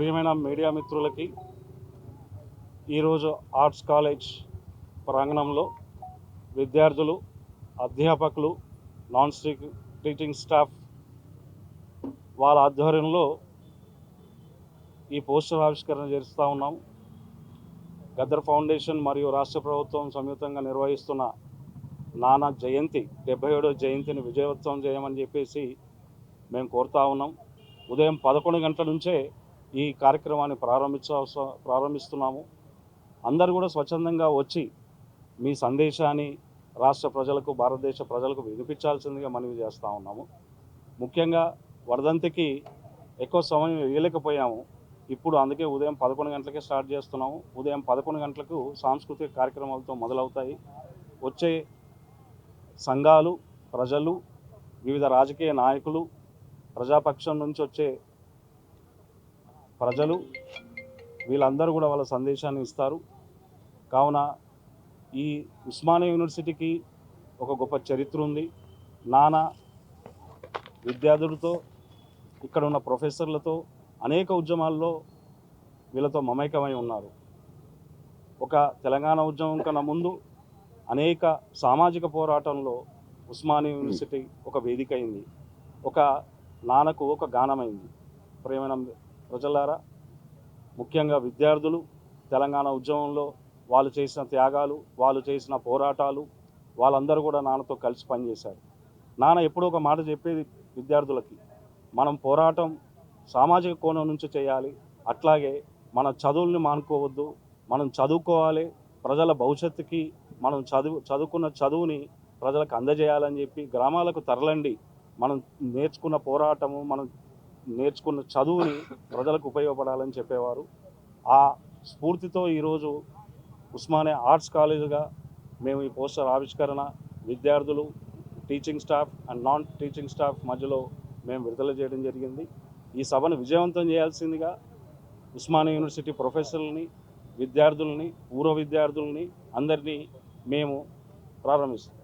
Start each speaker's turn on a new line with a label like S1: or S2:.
S1: ప్రియమైన మీడియా మిత్రులకి ఈరోజు ఆర్ట్స్ కాలేజ్ ప్రాంగణంలో విద్యార్థులు, అధ్యాపకులు, నాన్ టీచింగ్ స్టాఫ్ వాళ్ళ ఆధ్వర్యంలో ఈ పోస్టర్ ఆవిష్కరణ చేస్తూ ఉన్నాం. గద్దర్ ఫౌండేషన్ మరియు రాష్ట్ర ప్రభుత్వం సంయుక్తంగా నిర్వహిస్తున్న నానా జయంతి 77వ జయంతిని విజయవంతం చేయమని చెప్పేసి మేము కోరుతా ఉన్నాం. ఉదయం 11 గంటల నుంచే ఈ కార్యక్రమాన్ని ప్రారంభిస్తున్నాము. అందరూ కూడా స్వచ్ఛందంగా వచ్చి మీ సందేశాన్ని రాష్ట్ర ప్రజలకు, భారతదేశ ప్రజలకు వినిపించాల్సిందిగా మనవి చేస్తూ ఉన్నాము. ముఖ్యంగా వర్ధంతికి ఎక్కువ సమయం వేయలేకపోయాము. ఇప్పుడు అందుకే ఉదయం 11 గంటలకే స్టార్ట్ చేస్తున్నాము. ఉదయం 11 గంటలకు సాంస్కృతిక కార్యక్రమాలతో మొదలవుతాయి. వచ్చే సంఘాలు, ప్రజలు, వివిధ రాజకీయ నాయకులు, ప్రజాపక్షం నుంచి వచ్చే ప్రజలు వీళ్ళందరూ కూడా వాళ్ళ సందేశాన్ని ఇస్తారు. కావున ఈ ఉస్మానియా యూనివర్సిటీకి ఒక గొప్ప చరిత్ర ఉంది. నానా విద్యార్థులతో, ఇక్కడ ఉన్న ప్రొఫెసర్లతో అనేక ఉద్యమాల్లో వీళ్ళతో మమేకమై ఉన్నారు. ఒక తెలంగాణ ఉద్యమం కన్నా ముందు అనేక సామాజిక పోరాటంలో ఉస్మానియా యూనివర్సిటీ ఒక వేదిక అయింది. ఒక నాన్నకు ఒక గానమైంది. ప్రియమైన ప్రజలారా, ముఖ్యంగా విద్యార్థులు తెలంగాణ ఉద్యమంలో వాళ్ళు చేసిన త్యాగాలు, వాళ్ళు చేసిన పోరాటాలు, వాళ్ళందరూ కూడా నాన్నతో కలిసి పనిచేశారు. నాన్న ఎప్పుడూ ఒక మాట చెప్పేది విద్యార్థులకి, మనం పోరాటం సామాజిక కోణం నుంచి చేయాలి, అట్లాగే మన చదువుల్ని మానుకోవద్దు, మనం చదువుకోవాలి, ప్రజల భవిష్యత్తుకి మనం చదువుకున్న చదువుని ప్రజలకు అందజేయాలని చెప్పి గ్రామాలకు తరలండి, మనం నేర్చుకున్న పోరాటము, మనం నేర్చుకున్న చదువుని ప్రజలకు ఉపయోగపడాలని చెప్పేవారు. ఆ స్ఫూర్తితో ఈరోజు ఉస్మానియా ఆర్ట్స్ కాలేజీగా మేము ఈ పోస్టర్ ఆవిష్కరణ విద్యార్థులు, teaching staff and non teaching staff మధ్యలో మేము విడుదల చేయడం జరిగింది. ఈ సభను విజయవంతం చేయాల్సిందిగా ఉస్మానియా యూనివర్సిటీ ప్రొఫెసర్లని, విద్యార్థులని, పూర్వ విద్యార్థులని అందరినీ మేము ప్రారంభిస్తాం.